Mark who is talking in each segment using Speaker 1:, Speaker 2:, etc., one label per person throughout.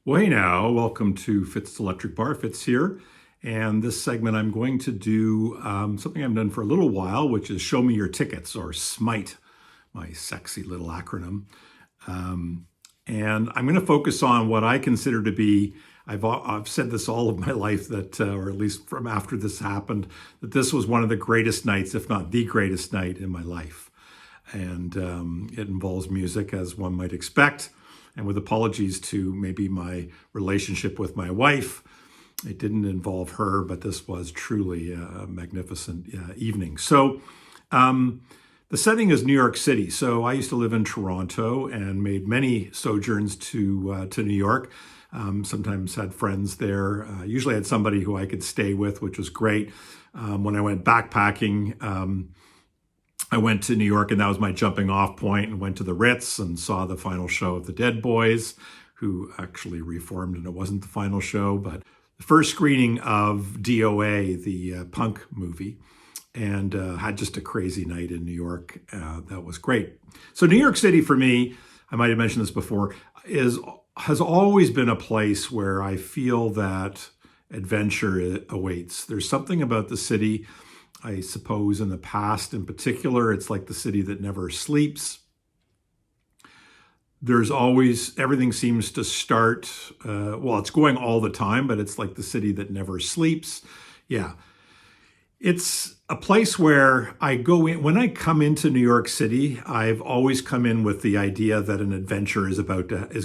Speaker 1: Well, hey now, welcome to Fitz Electric Bar. Fitz here. And this segment, I'm going to do something I've done for a little while, which is show me your tickets, or SMITE, my sexy little acronym. And I'm going to focus on what I consider to be, I've said this all of my life, that, or at least from after this happened, that this was one of the greatest nights, if not the greatest night in my life. And it involves music, as one might expect. And with apologies to maybe my relationship with my wife, it didn't involve her, but this was truly a magnificent evening. So the setting is New York City. So I used to live in Toronto and made many sojourns to New York. Sometimes had friends there. Usually had somebody who I could stay with, which was great. When I went backpacking, I went to New York, and that was my jumping off point, and went to the Ritz and saw the final show of the Dead Boys, who actually reformed, and it wasn't the final show, but the first screening of DOA, the punk movie, and had just a crazy night in New York. That was great. So New York City for me, I might have mentioned this before, has always been a place where I feel that adventure awaits. There's something about the city, I suppose in the past in particular, it's like the city that never sleeps. There's always, everything seems to start, well, it's going all the time, but it's like the city that never sleeps. Yeah. It's a place where I go in, when I come into New York City, I've always come in with the idea that an adventure is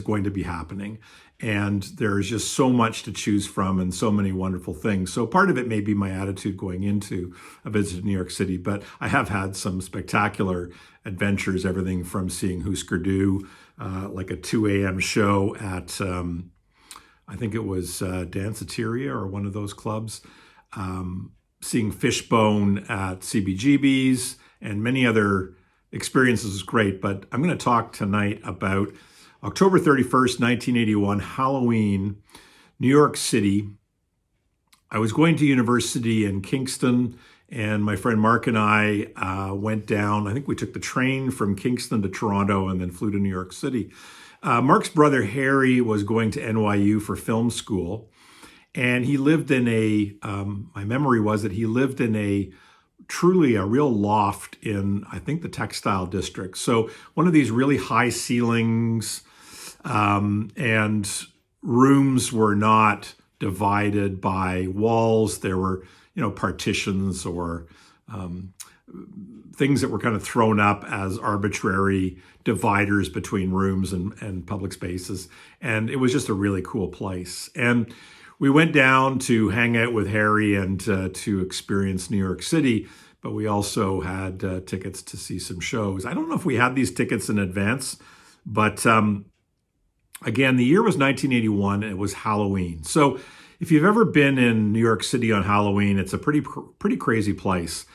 Speaker 1: going to be happening. And there's just so much to choose from and so many wonderful things. So part of it may be my attitude going into a visit to New York City, but I have had some spectacular adventures, everything from seeing Husker Du, like a 2 a.m. show at, I think it was Danceteria or one of those clubs, seeing Fishbone at CBGB's, and many other experiences was great. But I'm going to talk tonight about October 31st, 1981, Halloween, New York City. I was going to university in Kingston, and my friend Mark and I went down. I think we took the train from Kingston to Toronto and then flew to New York City. Mark's brother Harry was going to NYU for film school, and he lived in my memory was that he lived in truly a real loft in, I think, the Textile District. So one of these really high ceilings, and rooms were not divided by walls. There were, partitions or things that were kind of thrown up as arbitrary dividers between rooms and public spaces. And it was just a really cool place. And we went down to hang out with Harry and to experience New York City, but we also had tickets to see some shows. I don't know if we had these tickets in advance, but again, the year was 1981, and it was Halloween. So if you've ever been in New York City on Halloween, it's a pretty crazy place.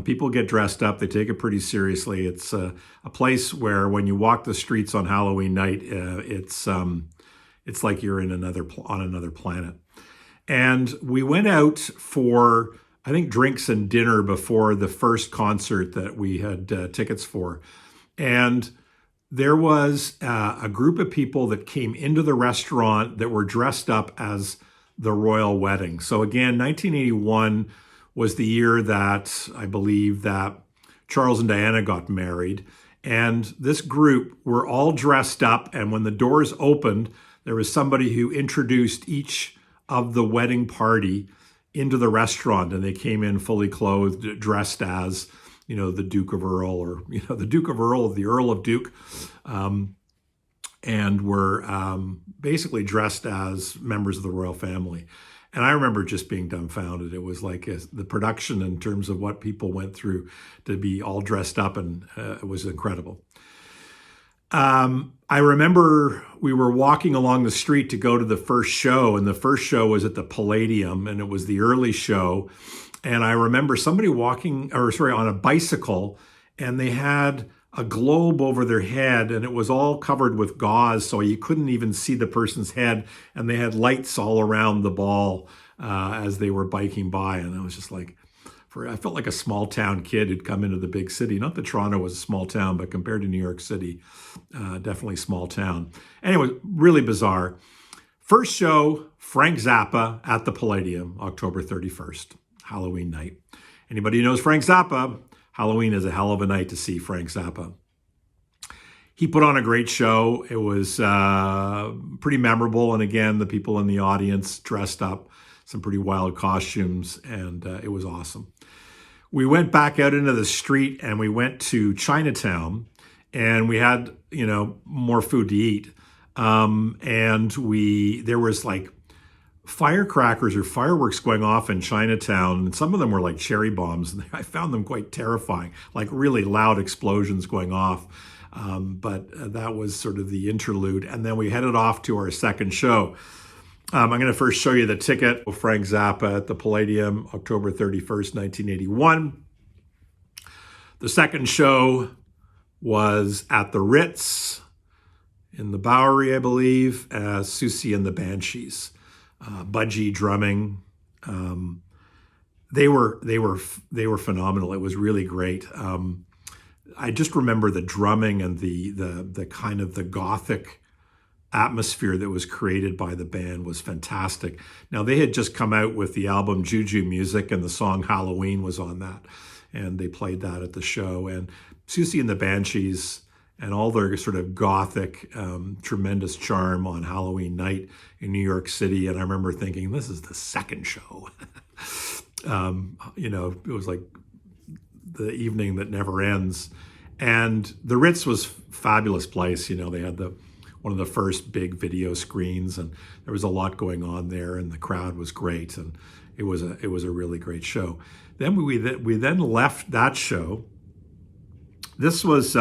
Speaker 1: People get dressed up. They take it pretty seriously. It's a place where when you walk the streets on Halloween night, it's like you're on another planet. And we went out for, I think, drinks and dinner before the first concert that we had tickets for. And there was a group of people that came into the restaurant that were dressed up as the royal wedding. So again, 1981 was the year that I believe that Charles and Diana got married. And this group were all dressed up. And when the doors opened, there was somebody who introduced each of the wedding party into the restaurant. And they came in fully clothed, dressed as, the Duke of Earl, or, the Duke of Earl, the Earl of Duke, and were basically dressed as members of the royal family. And I remember just being dumbfounded. It was like the production in terms of what people went through to be all dressed up, and it was incredible. I remember we were walking along the street to go to the first show, and the first show was at the Palladium, and it was the early show. And I remember somebody on a bicycle, and they had a globe over their head, and it was all covered with gauze, so you couldn't even see the person's head. And they had lights all around the ball as they were biking by. And I was just like, I felt like a small town kid who'd come into the big city. Not that Toronto was a small town, but compared to New York City, definitely small town. Anyway, really bizarre. First show, Frank Zappa at the Palladium, October 31st, Halloween night. Anybody who knows Frank Zappa, Halloween is a hell of a night to see Frank Zappa. He put on a great show. It was pretty memorable. And again, the people in the audience dressed up, some pretty wild costumes, and it was awesome. We went back out into the street and we went to Chinatown, and we had, more food to eat. And there was like firecrackers or fireworks going off in Chinatown, and some of them were like cherry bombs, and I found them quite terrifying, like really loud explosions going off. But that was sort of the interlude, and then we headed off to our second show. I'm going to first show you the ticket. Frank Zappa at the Palladium, October 31st, 1981. The second show was at the Ritz in the Bowery, I believe, as Susie and the Banshees. Budgie drumming. They were phenomenal. It was really great. I just remember the drumming and the kind of the gothic atmosphere that was created by the band was fantastic. Now, they had just come out with the album Juju Music, and the song Halloween was on that, and they played that at the show. And Susie and the Banshees and all their sort of gothic, tremendous charm on Halloween night in New York City. And I remember thinking, this is the second show. It was like the evening that never ends. And the Ritz was a fabulous place. They had one of the first big video screens, and there was a lot going on there, and the crowd was great, and it was a really great show. Then we then left that show. This was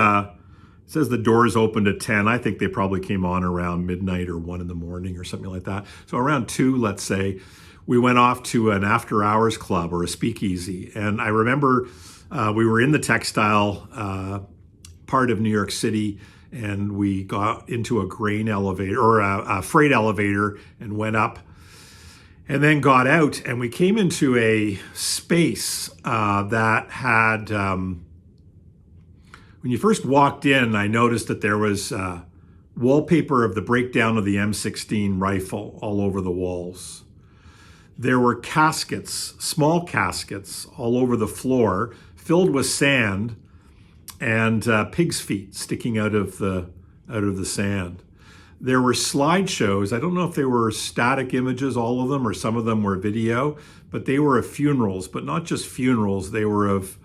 Speaker 1: it says the doors opened at 10. I think they probably came on around midnight or 1 in the morning or something like that. So around 2, let's say, we went off to an after hours club or a speakeasy. And I remember we were in the textile part of New York City, and we got into a grain elevator or a freight elevator and went up, and then got out, and we came into a space that had, when you first walked in, I noticed that there was wallpaper of the breakdown of the M16 rifle all over the walls. There were caskets, small caskets, all over the floor, filled with sand, and pig's feet sticking out of the sand. There were slideshows. I don't know if they were static images, all of them, or some of them were video, but they were of funerals, but not just funerals. They were of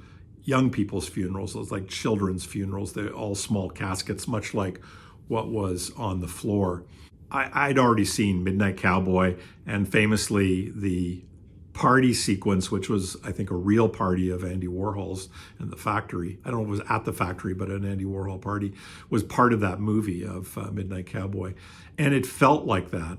Speaker 1: young people's funerals. It was like children's funerals. They're all small caskets, much like what was on the floor. I'd already seen Midnight Cowboy, and famously the party sequence, which was, I think, a real party of Andy Warhol's in the factory. I don't know if it was at the factory, but an Andy Warhol party was part of that movie of Midnight Cowboy. And it felt like that,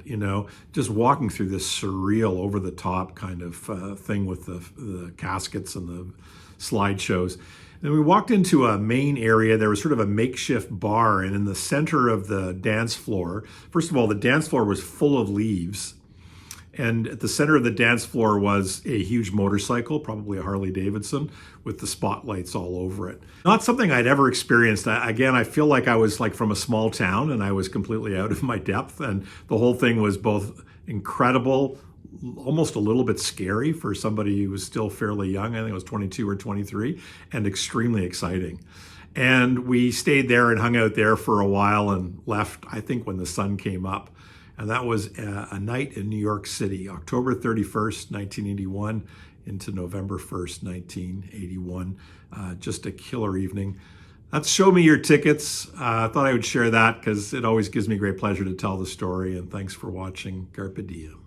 Speaker 1: just walking through this surreal, over-the-top kind of thing with the caskets and the slideshows. Then we walked into a main area. There was sort of a makeshift bar, and in the center of the dance floor, first of all, the dance floor was full of leaves. And at the center of the dance floor was a huge motorcycle, probably a Harley Davidson, with the spotlights all over it. Not something I'd ever experienced. Again, I feel like I was like from a small town, and I was completely out of my depth. And the whole thing was both incredible, almost a little bit scary for somebody who was still fairly young. I think it was 22 or 23, and extremely exciting. And we stayed there and hung out there for a while and left, I think, when the sun came up. And that was a night in New York City, October 31st, 1981 into November 1st, 1981. Just a killer evening. That's Show Me Your Tickets. I thought I would share that because it always gives me great pleasure to tell the story. And thanks for watching. Carpe diem.